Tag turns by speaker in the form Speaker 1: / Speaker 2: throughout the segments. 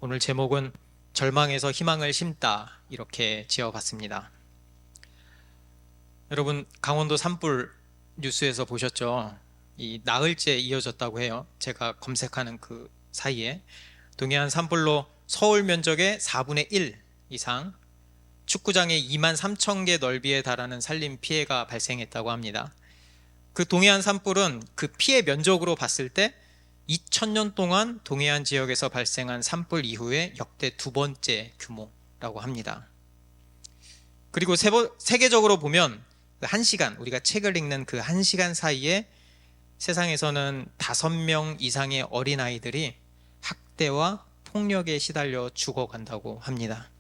Speaker 1: 오늘 제목은 절망에서 희망을 심다 이렇게 지어봤습니다. 여러분 강원도 산불 뉴스에서 보셨죠? 이 나흘째 이어졌다고 해요. 제가 검색하는 그 사이에 동해안 산불로 서울 면적의 4분의 1 이상, 축구장의 2만 3천 개 넓이에 달하는 산림 피해가 발생했다고 합니다. 그 동해안 산불은 그 피해 면적으로 봤을 때 2000년 동안 동해안 지역에서 발생한 산불 이후에 역대 두 번째 규모라고 합니다. 그리고 세계적으로 보면 그 1시간, 우리가 책을 읽는 그 1시간 사이에 세상에서는 5명 이상의 어린아이들이 학대와 폭력에 시달려 죽어간다고 합니다.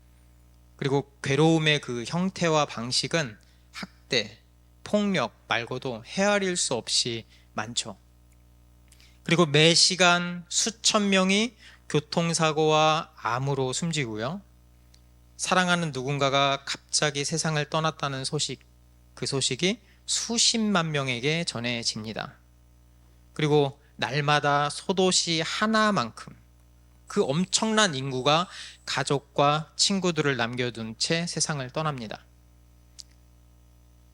Speaker 1: 그리고 괴로움의 그 형태와 방식은 학대, 폭력 말고도 헤아릴 수 없이 많죠. 그리고 매 시간 수천 명이 교통사고와 암으로 숨지고요. 사랑하는 누군가가 갑자기 세상을 떠났다는 소식, 그 소식이 수십만 명에게 전해집니다. 그리고 날마다 소도시 하나만큼 그 엄청난 인구가 가족과 친구들을 남겨둔 채 세상을 떠납니다.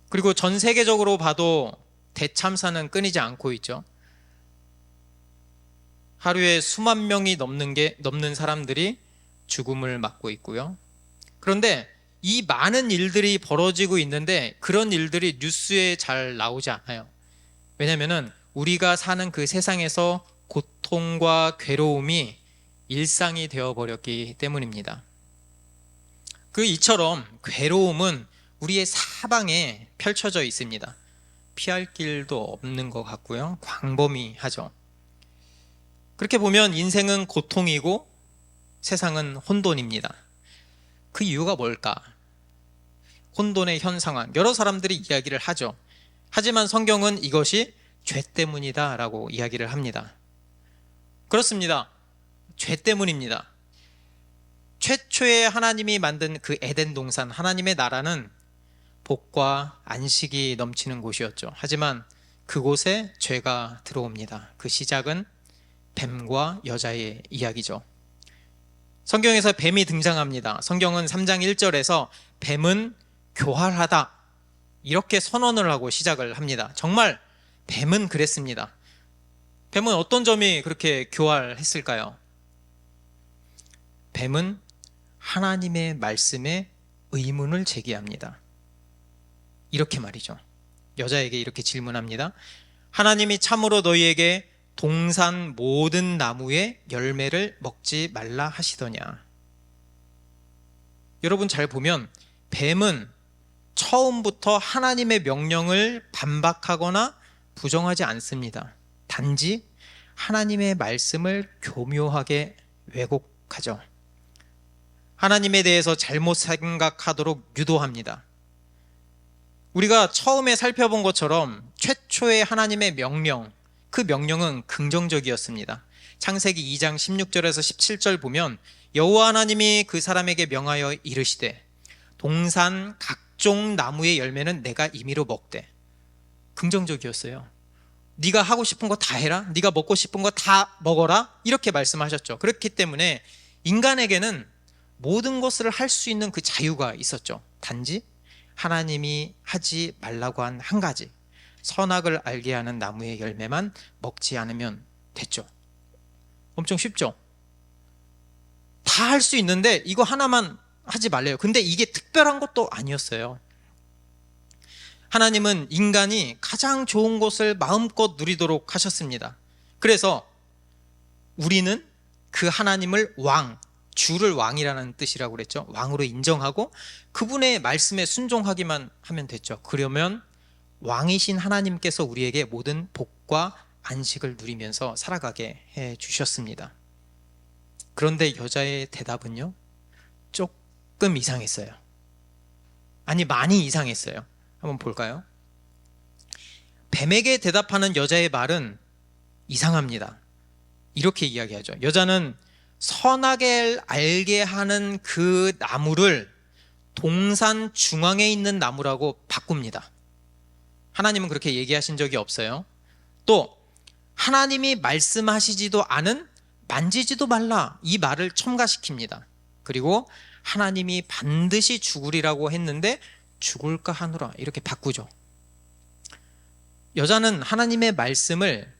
Speaker 1: 그리고 전 세계적으로 봐도 대참사는 끊이지 않고 있죠. 하루에 수만 명이 넘는 사람들이 죽음을 맞고 있고요. 그런데 이 많은 일들이 벌어지고 있는데 그런 일들이 뉴스에 잘 나오지 않아요. 왜냐하면 우리가 사는 그 세상에서 고통과 괴로움이 일상이 되어버렸기 때문입니다. 이처럼 괴로움은 우리의 사방에 펼쳐져 있습니다. 피할 길도 없는 것 같고요. 광범위하죠. 그렇게 보면 인생은 고통이고 세상은 혼돈입니다. 그 이유가 뭘까? 혼돈의 현 상황, 여러 사람들이 이야기를 하죠. 하지만 성경은 이것이 죄 때문이다 라고 이야기를 합니다. 그렇습니다. 죄 때문입니다. 최초에 하나님이 만든 그 에덴 동산, 하나님의 나라는 복과 안식이 넘치는 곳이었죠. 하지만 그곳에 죄가 들어옵니다. 그 시작은 뱀과 여자의 이야기죠. 성경에서 뱀이 등장합니다. 성경은 3장 1절에서 뱀은 교활하다 이렇게 선언을 하고 시작을 합니다. 정말 뱀은 그랬습니다. 뱀은 어떤 점이 그렇게 교활했을까요? 뱀은 하나님의 말씀에 의문을 제기합니다. 이렇게 말이죠. 여자에게 이렇게 질문합니다. 하나님이 참으로 너희에게 동산 모든 나무의 열매를 먹지 말라 하시더냐. 여러분 잘 보면 뱀은 처음부터 하나님의 명령을 반박하거나 부정하지 않습니다. 단지 하나님의 말씀을 교묘하게 왜곡하죠. 하나님에 대해서 잘못 생각하도록 유도합니다. 우리가 처음에 살펴본 것처럼 최초의 하나님의 명령, 그 명령은 긍정적이었습니다. 창세기 2장 16절에서 17절 보면 여호와 하나님이 그 사람에게 명하여 이르시되 동산 각종 나무의 열매는 내가 임의로 먹되. 긍정적이었어요. 네가 하고 싶은 거 다 해라. 네가 먹고 싶은 거 다 먹어라. 이렇게 말씀하셨죠. 그렇기 때문에 인간에게는 모든 것을 할 수 있는 그 자유가 있었죠. 단지 하나님이 하지 말라고 한 한 가지, 선악을 알게 하는 나무의 열매만 먹지 않으면 됐죠. 엄청 쉽죠? 다 할 수 있는데 이거 하나만 하지 말래요. 근데 이게 특별한 것도 아니었어요. 하나님은 인간이 가장 좋은 것을 마음껏 누리도록 하셨습니다. 그래서 우리는 그 하나님을 주를 왕이라는 뜻이라고 그랬죠. 왕으로 인정하고 그분의 말씀에 순종하기만 하면 됐죠. 그러면 왕이신 하나님께서 우리에게 모든 복과 안식을 누리면서 살아가게 해 주셨습니다. 그런데 여자의 대답은요, 조금 이상했어요. 아니, 많이 이상했어요. 한번 볼까요? 뱀에게 대답하는 여자의 말은 이상합니다. 이렇게 이야기하죠. 여자는 선악을 알게 하는 그 나무를 동산 중앙에 있는 나무라고 바꿉니다. 하나님은 그렇게 얘기하신 적이 없어요. 또 하나님이 말씀하시지도 않은 만지지도 말라 이 말을 첨가시킵니다. 그리고 하나님이 반드시 죽으리라고 했는데 죽을까 하노라 이렇게 바꾸죠. 여자는 하나님의 말씀을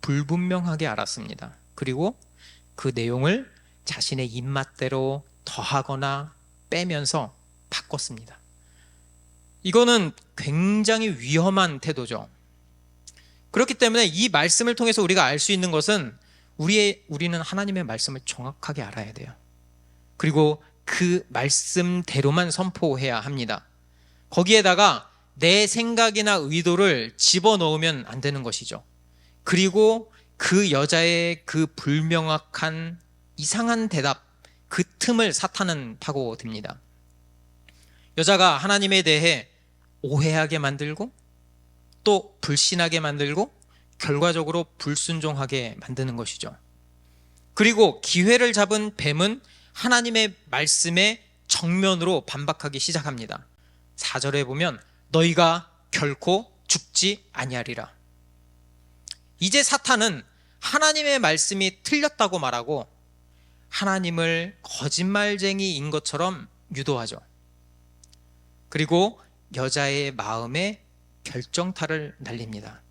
Speaker 1: 불분명하게 알았습니다. 그리고 그 내용을 자신의 입맛대로 더하거나 빼면서 바꿨습니다. 이거는 굉장히 위험한 태도죠. 그렇기 때문에 이 말씀을 통해서 우리가 알 수 있는 것은 우리는 하나님의 말씀을 정확하게 알아야 돼요. 그리고 그 말씀대로만 선포해야 합니다. 거기에다가 내 생각이나 의도를 집어넣으면 안 되는 것이죠. 그리고 그 여자의 그 불명확한 이상한 대답, 그 틈을 사탄은 파고듭니다. 여자가 하나님에 대해 오해하게 만들고 또 불신하게 만들고 결과적으로 불순종하게 만드는 것이죠. 그리고 기회를 잡은 뱀은 하나님의 말씀에 정면으로 반박하기 시작합니다. 4절에 보면 너희가 결코 죽지 아니하리라. 이제 사탄은 하나님의 말씀이 틀렸다고 말하고 하나님을 거짓말쟁이인 것처럼 유도하죠. 그리고 여자의 마음에 결정타를 날립니다.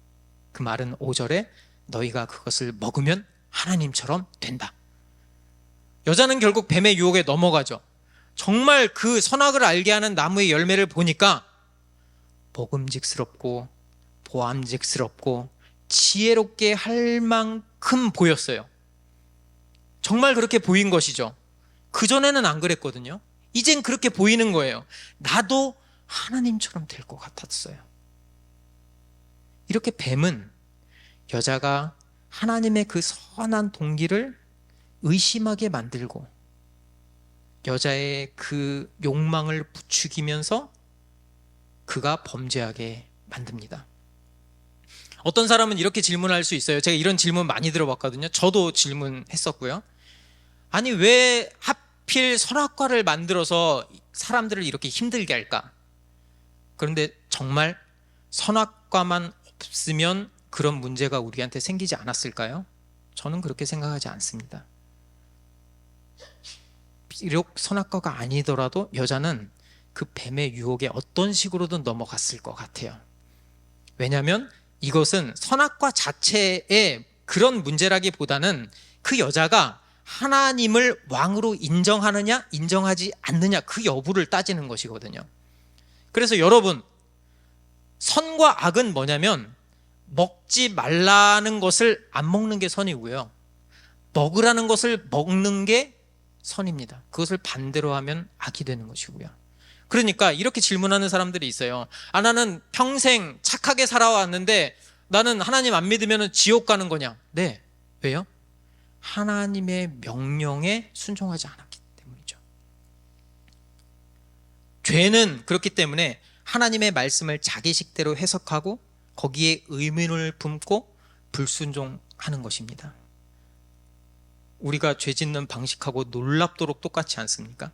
Speaker 1: 그 말은 5절에 너희가 그것을 먹으면 하나님처럼 된다. 여자는 결국 뱀의 유혹에 넘어가죠. 정말 그 선악을 알게 하는 나무의 열매를 보니까 먹음직스럽고 보암직스럽고 지혜롭게 할 만큼 보였어요. 정말 그렇게 보인 것이죠. 그전에는 안 그랬거든요. 이젠 그렇게 보이는 거예요. 나도 하나님처럼 될 것 같았어요. 이렇게 뱀은 여자가 하나님의 그 선한 동기를 의심하게 만들고 여자의 그 욕망을 부추기면서 그가 범죄하게 만듭니다. 어떤 사람은 이렇게 질문할 수 있어요. 제가 이런 질문 많이 들어봤거든요. 저도 질문했었고요. 아니 왜 하필 선악과를 만들어서 사람들을 이렇게 힘들게 할까? 그런데 정말 선악과만 없으면 그런 문제가 우리한테 생기지 않았을까요? 저는 그렇게 생각하지 않습니다. 비록 선악과가 아니더라도 여자는 그 뱀의 유혹에 어떤 식으로든 넘어갔을 것 같아요. 왜냐하면 이것은 선악과 자체의 그런 문제라기보다는 그 여자가 하나님을 왕으로 인정하느냐 인정하지 않느냐 그 여부를 따지는 것이거든요. 그래서 여러분, 선과 악은 뭐냐면 먹지 말라는 것을 안 먹는 게 선이고요, 먹으라는 것을 먹는 게 선입니다. 그것을 반대로 하면 악이 되는 것이고요. 그러니까 이렇게 질문하는 사람들이 있어요. 아, 나는 평생 착하게 살아왔는데 나는 하나님 안 믿으면 지옥 가는 거냐? 네. 왜요? 하나님의 명령에 순종하지 않았기 때문이죠. 죄는 그렇기 때문에 하나님의 말씀을 자기 식대로 해석하고 거기에 의문을 품고 불순종하는 것입니다. 우리가 죄 짓는 방식하고 놀랍도록 똑같지 않습니까?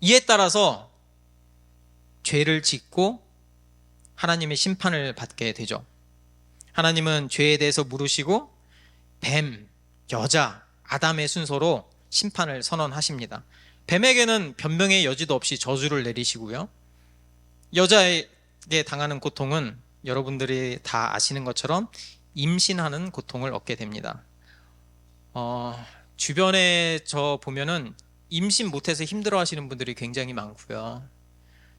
Speaker 1: 이에 따라서 죄를 짓고 하나님의 심판을 받게 되죠. 하나님은 죄에 대해서 물으시고 뱀, 여자, 아담의 순서로 심판을 선언하십니다. 뱀에게는 변명의 여지도 없이 저주를 내리시고요, 여자에게 당하는 고통은 여러분들이 다 아시는 것처럼 임신하는 고통을 얻게 됩니다. 주변에 저 보면은 임신 못해서 힘들어 하시는 분들이 굉장히 많고요,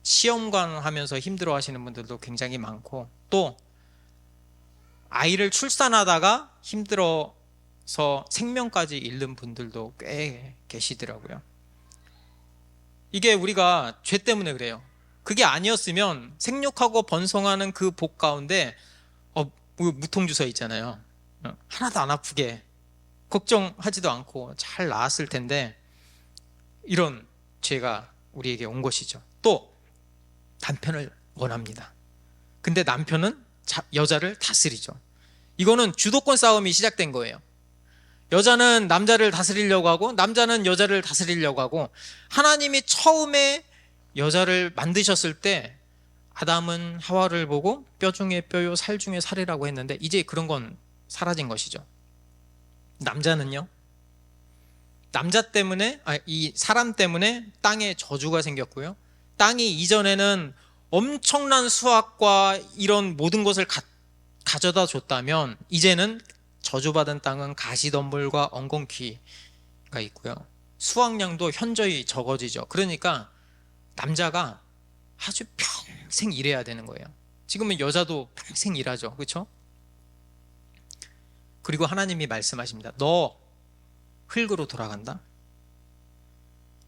Speaker 1: 시험관 하면서 힘들어 하시는 분들도 굉장히 많고, 또 아이를 출산하다가 힘들어서 생명까지 잃는 분들도 꽤 계시더라고요. 이게 우리가 죄 때문에 그래요. 그게 아니었으면 생육하고 번성하는 그 복 가운데 무통주사 있잖아요. 하나도 안 아프게 걱정하지도 않고 잘 나았을 텐데 이런 죄가 우리에게 온 것이죠. 또 남편을 원합니다. 근데 남편은 여자를 다스리죠. 이거는 주도권 싸움이 시작된 거예요. 여자는 남자를 다스리려고 하고 남자는 여자를 다스리려고 하고, 하나님이 처음에 여자를 만드셨을 때 아담은 하와를 보고 뼈 중에 뼈요 살 중에 살이라고 했는데 이제 그런 건 사라진 것이죠. 남자는요? 남자 때문에, 이 사람 때문에 땅에 저주가 생겼고요. 땅이 이전에는 엄청난 수확과 이런 모든 것을 가져다 줬다면 이제는 저주받은 땅은 가시덤불과 엉겅퀴가 있고요. 수확량도 현저히 적어지죠. 그러니까 남자가 아주 평생 일해야 되는 거예요. 지금은 여자도 평생 일하죠. 그렇죠? 그리고 하나님이 말씀하십니다. 너 흙으로 돌아간다.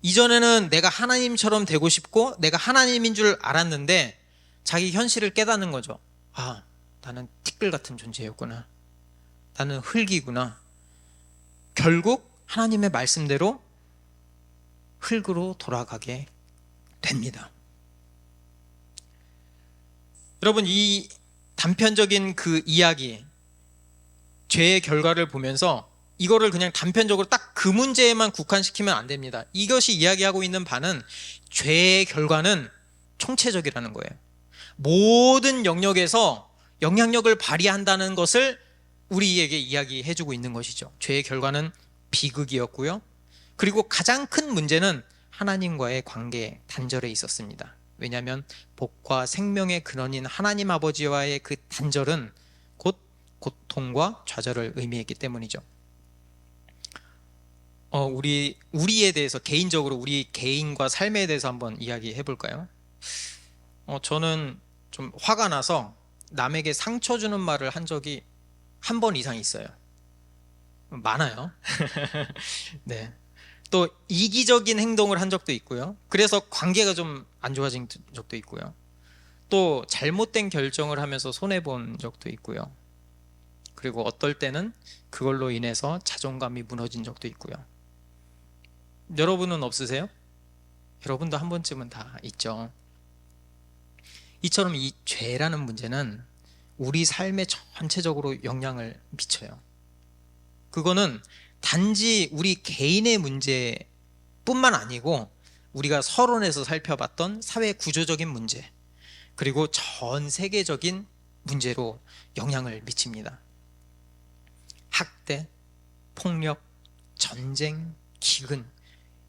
Speaker 1: 이전에는 내가 하나님처럼 되고 싶고 내가 하나님인 줄 알았는데 자기 현실을 깨닫는 거죠. 아, 나는 티끌 같은 존재였구나. 나는 흙이구나. 결국 하나님의 말씀대로 흙으로 돌아가게 됩니다. 여러분, 이 단편적인 그 이야기, 죄의 결과를 보면서 이거를 그냥 단편적으로 딱 그 문제에만 국한시키면 안 됩니다. 이것이 이야기하고 있는 바는 죄의 결과는 총체적이라는 거예요. 모든 영역에서 영향력을 발휘한다는 것을 우리에게 이야기해주고 있는 것이죠. 죄의 결과는 비극이었고요. 그리고 가장 큰 문제는 하나님과의 관계 단절에 있었습니다. 왜냐하면 복과 생명의 근원인 하나님 아버지와의 그 단절은 곧 고통과 좌절을 의미했기 때문이죠. 우리에 대해서 개인적으로 우리 개인과 삶에 대해서 한번 이야기해 볼까요? 저는 좀 화가 나서 남에게 상처 주는 말을 한 적이 한 번 이상 있어요. 많아요. 네. 또 이기적인 행동을 한 적도 있고요. 그래서 관계가 좀 안 좋아진 적도 있고요. 또 잘못된 결정을 하면서 손해본 적도 있고요. 그리고 어떨 때는 그걸로 인해서 자존감이 무너진 적도 있고요. 여러분은 없으세요? 여러분도 한 번쯤은 다 있죠. 이처럼 이 죄라는 문제는 우리 삶에 전체적으로 영향을 미쳐요. 그거는 단지 우리 개인의 문제뿐만 아니고 우리가 서론에서 살펴봤던 사회 구조적인 문제, 그리고 전 세계적인 문제로 영향을 미칩니다. 학대, 폭력, 전쟁, 기근,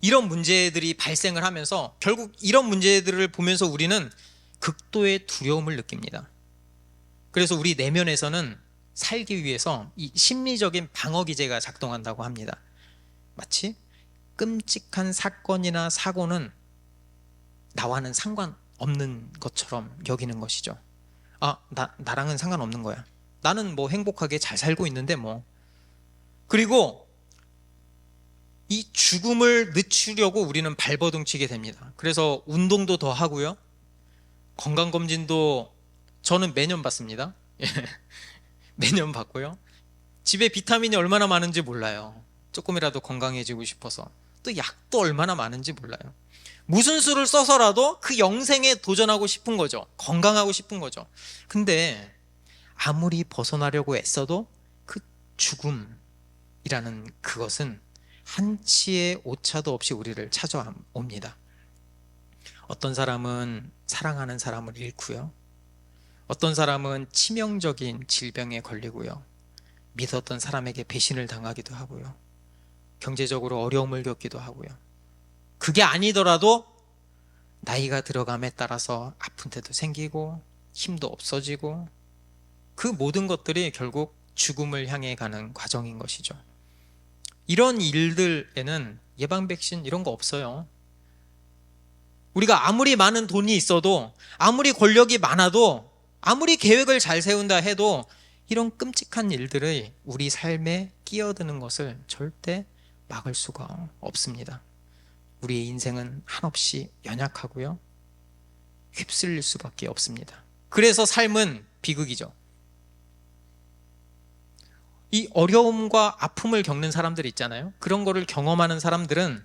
Speaker 1: 이런 문제들이 발생을 하면서 결국 이런 문제들을 보면서 우리는 극도의 두려움을 느낍니다. 그래서 우리 내면에서는 살기 위해서 이 심리적인 방어 기제가 작동한다고 합니다. 마치 끔찍한 사건이나 사고는 나와는 상관없는 것처럼 여기는 것이죠. 나랑은 상관없는 거야. 나는 뭐 행복하게 잘 살고 있는데 뭐. 그리고 이 죽음을 늦추려고 우리는 발버둥치게 됩니다. 그래서 운동도 더 하고요. 건강검진도 저는 매년 받습니다. 매년 받고요. 집에 비타민이 얼마나 많은지 몰라요. 조금이라도 건강해지고 싶어서. 또 약도 얼마나 많은지 몰라요. 무슨 수를 써서라도 그 영생에 도전하고 싶은 거죠. 건강하고 싶은 거죠. 근데 아무리 벗어나려고 애써도 그 죽음이라는 그것은 한치의 오차도 없이 우리를 찾아옵니다. 어떤 사람은 사랑하는 사람을 잃고요. 어떤 사람은 치명적인 질병에 걸리고요. 믿었던 사람에게 배신을 당하기도 하고요. 경제적으로 어려움을 겪기도 하고요. 그게 아니더라도 나이가 들어감에 따라서 아픈 데도 생기고 힘도 없어지고 그 모든 것들이 결국 죽음을 향해 가는 과정인 것이죠. 이런 일들에는 예방 백신 이런 거 없어요. 우리가 아무리 많은 돈이 있어도, 아무리 권력이 많아도, 아무리 계획을 잘 세운다 해도 이런 끔찍한 일들이 우리 삶에 끼어드는 것을 절대 막을 수가 없습니다. 우리의 인생은 한없이 연약하고요. 휩쓸릴 수밖에 없습니다. 그래서 삶은 비극이죠. 이 어려움과 아픔을 겪는 사람들 있잖아요. 그런 거를 경험하는 사람들은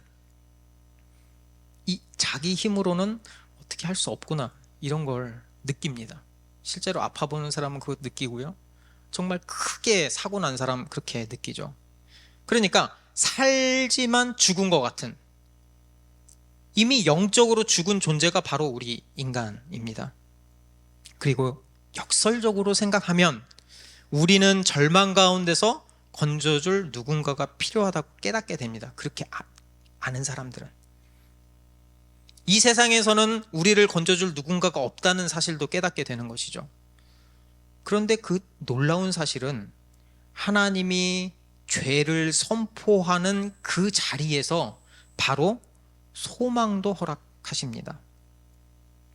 Speaker 1: 이 자기 힘으로는 어떻게 할 수 없구나, 이런 걸 느낍니다. 실제로 아파 보는 사람은 그거 느끼고요. 정말 크게 사고 난 사람 그렇게 느끼죠. 그러니까 살지만 죽은 것 같은, 이미 영적으로 죽은 존재가 바로 우리 인간입니다. 그리고 역설적으로 생각하면 우리는 절망 가운데서 건져줄 누군가가 필요하다고 깨닫게 됩니다. 그렇게 아는 사람들은. 이 세상에서는 우리를 건져줄 누군가가 없다는 사실도 깨닫게 되는 것이죠. 그런데 그 놀라운 사실은 하나님이 죄를 선포하는 그 자리에서 바로 소망도 허락하십니다.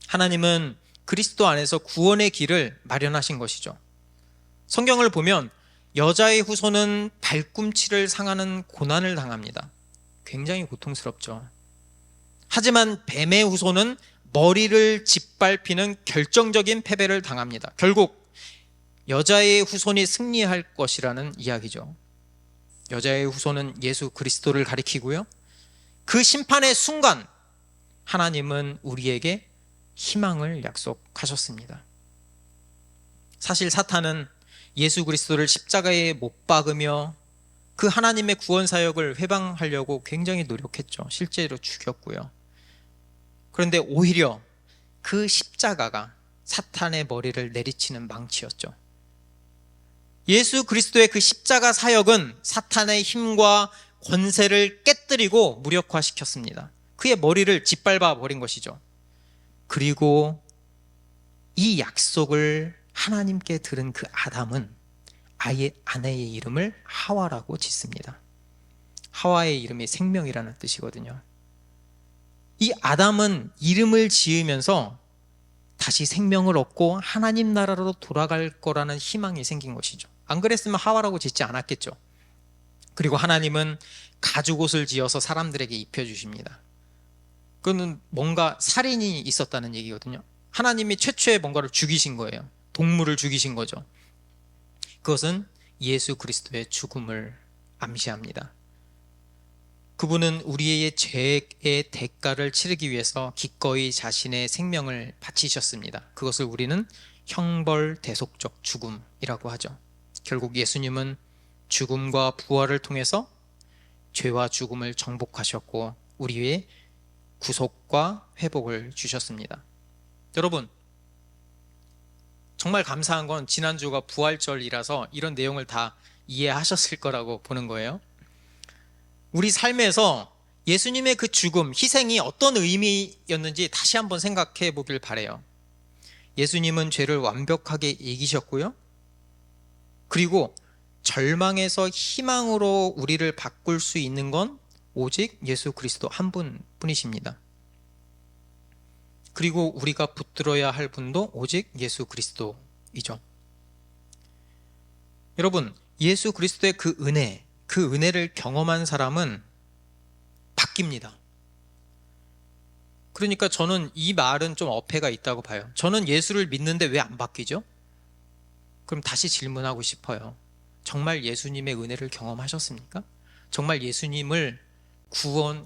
Speaker 1: 하나님은 그리스도 안에서 구원의 길을 마련하신 것이죠. 성경을 보면 여자의 후손은 발꿈치를 상하는 고난을 당합니다. 굉장히 고통스럽죠. 하지만 뱀의 후손은 머리를 짓밟히는 결정적인 패배를 당합니다. 결국 여자의 후손이 승리할 것이라는 이야기죠. 여자의 후손은 예수 그리스도를 가리키고요. 그 심판의 순간 하나님은 우리에게 희망을 약속하셨습니다. 사실 사탄은 예수 그리스도를 십자가에 못 박으며 그 하나님의 구원 사역을 회방하려고 굉장히 노력했죠. 실제로 죽였고요. 그런데 오히려 그 십자가가 사탄의 머리를 내리치는 망치였죠. 예수 그리스도의 그 십자가 사역은 사탄의 힘과 권세를 깨뜨리고 무력화시켰습니다. 그의 머리를 짓밟아 버린 것이죠. 그리고 이 약속을 하나님께 들은 그 아담은 아예 아내의 이름을 하와라고 짓습니다. 하와의 이름이 생명이라는 뜻이거든요. 이 아담은 이름을 지으면서 다시 생명을 얻고 하나님 나라로 돌아갈 거라는 희망이 생긴 것이죠. 안 그랬으면 하와라고 짓지 않았겠죠. 그리고 하나님은 가죽옷을 지어서 사람들에게 입혀주십니다. 그거는 뭔가 살인이 있었다는 얘기거든요. 하나님이 최초에 뭔가를 죽이신 거예요. 동물을 죽이신 거죠. 그것은 예수 그리스도의 죽음을 암시합니다. 그분은 우리의 죄의 대가를 치르기 위해서 기꺼이 자신의 생명을 바치셨습니다. 그것을 우리는 형벌대속적 죽음이라고 하죠. 결국 예수님은 죽음과 부활을 통해서 죄와 죽음을 정복하셨고 우리의 구속과 회복을 주셨습니다. 여러분, 정말 감사한 건 지난주가 부활절이라서 이런 내용을 다 이해하셨을 거라고 보는 거예요. 우리 삶에서 예수님의 그 죽음, 희생이 어떤 의미였는지 다시 한번 생각해 보길 바라요. 예수님은 죄를 완벽하게 이기셨고요. 그리고 절망에서 희망으로 우리를 바꿀 수 있는 건 오직 예수 그리스도 한 분뿐이십니다. 그리고 우리가 붙들어야 할 분도 오직 예수 그리스도이죠. 여러분, 예수 그리스도의 그 은혜를 경험한 사람은 바뀝니다. 그러니까 저는 이 말은 좀 어폐가 있다고 봐요. 저는 예수를 믿는데 왜 안 바뀌죠? 그럼 다시 질문하고 싶어요. 정말 예수님의 은혜를 경험하셨습니까? 정말 예수님을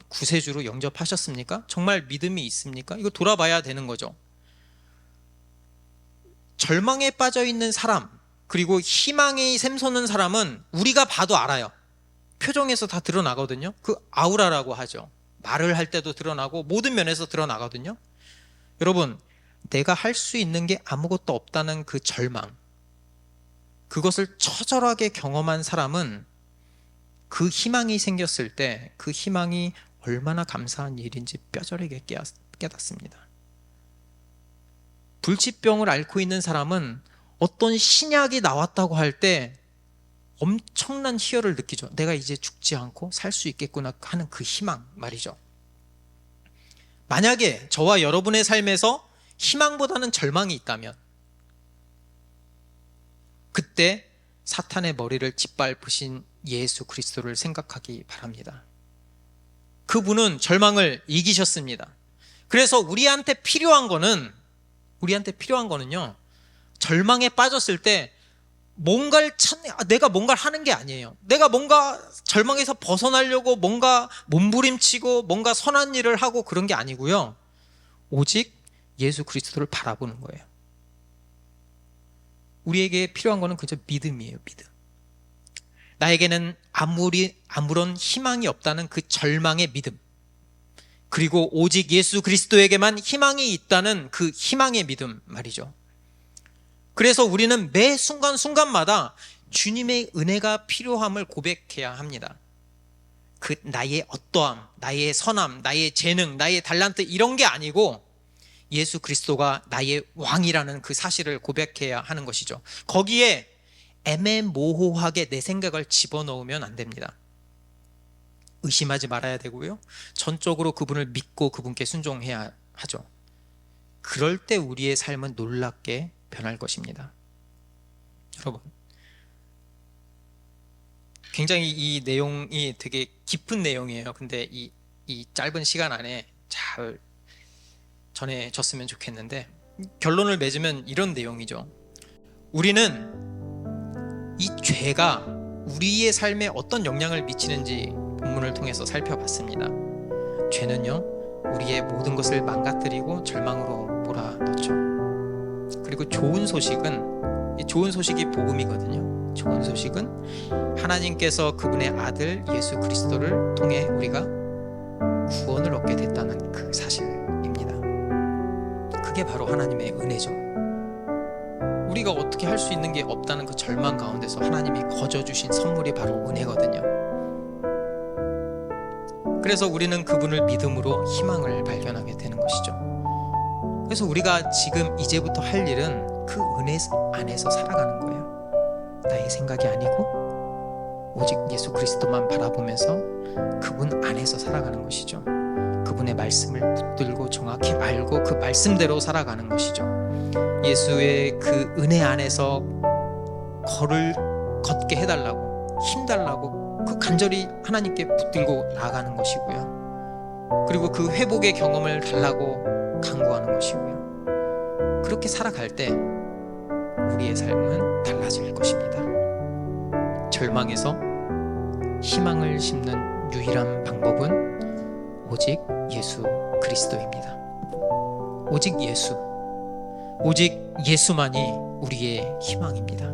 Speaker 1: 구세주로 영접하셨습니까? 정말 믿음이 있습니까? 이거 돌아봐야 되는 거죠. 절망에 빠져 있는 사람, 그리고 희망이 샘솟는 사람은 우리가 봐도 알아요. 표정에서 다 드러나거든요. 그 아우라라고 하죠. 말을 할 때도 드러나고 모든 면에서 드러나거든요. 여러분, 내가 할 수 있는 게 아무것도 없다는 그 절망, 그것을 처절하게 경험한 사람은 그 희망이 생겼을 때 그 희망이 얼마나 감사한 일인지 뼈저리게 깨닫습니다. 불치병을 앓고 있는 사람은 어떤 신약이 나왔다고 할 때 엄청난 희열을 느끼죠. 내가 이제 죽지 않고 살 수 있겠구나 하는 그 희망 말이죠. 만약에 저와 여러분의 삶에서 희망보다는 절망이 있다면 그때 사탄의 머리를 짓밟으신 예수 그리스도를 생각하기 바랍니다. 그분은 절망을 이기셨습니다. 그래서 우리한테 필요한 거는요, 절망에 빠졌을 때 내가 뭔가를 하는 게 아니에요. 내가 뭔가 절망에서 벗어나려고 뭔가 몸부림치고 뭔가 선한 일을 하고 그런 게 아니고요. 오직 예수 그리스도를 바라보는 거예요. 우리에게 필요한 거는 그저 믿음이에요. 믿음. 나에게는 아무런 희망이 없다는 그 절망의 믿음, 그리고 오직 예수 그리스도에게만 희망이 있다는 그 희망의 믿음 말이죠. 그래서 우리는 매 순간순간마다 주님의 은혜가 필요함을 고백해야 합니다. 그 나의 어떠함, 나의 선함, 나의 재능, 나의 달란트 이런 게 아니고 예수 그리스도가 나의 왕이라는 그 사실을 고백해야 하는 것이죠. 거기에 애매모호하게 내 생각을 집어넣으면 안 됩니다. 의심하지 말아야 되고요. 전적으로 그분을 믿고 그분께 순종해야 하죠. 그럴 때 우리의 삶은 놀랍게 변할 것입니다. 여러분, 굉장히 이 내용이 되게 깊은 내용이에요. 근데 이 짧은 시간 안에 잘 전해졌으면 좋겠는데, 결론을 맺으면 이런 내용이죠. 우리는 이 죄가 우리의 삶에 어떤 영향을 미치는지 본문을 통해서 살펴봤습니다. 죄는요, 우리의 모든 것을 망가뜨리고 절망으로 몰아넣죠. 그리고 좋은 소식이 복음이거든요. 좋은 소식은 하나님께서 그분의 아들 예수 그리스도를 통해 우리가 구원을 얻게 됐다는 그 사실입니다. 그게 바로 하나님의 은혜죠. 우리가 어떻게 할 수 있는 게 없다는 그 절망 가운데서 하나님이 거저 주신 선물이 바로 은혜거든요. 그래서 우리는 그분을 믿음으로 희망을 발견하게 되는 것이죠. 그래서 우리가 지금 이제부터 할 일은 그 은혜 안에서 살아가는 거예요. 나의 생각이 아니고 오직 예수 그리스도만 바라보면서 그분 안에서 살아가는 것이죠. 그분의 말씀을 붙들고 정확히 알고 그 말씀대로 살아가는 것이죠. 예수의 그 은혜 안에서 걷게 해달라고, 힘달라고 그 간절히 하나님께 붙들고 나아가는 것이고요. 그리고 그 회복의 경험을 달라고 간구하는 것이고요. 그렇게 살아갈 때 우리의 삶은 달라질 것입니다. 절망에서 희망을 심는 유일한 방법은 오직 예수 그리스도입니다. 오직 예수, 오직 예수만이 우리의 희망입니다.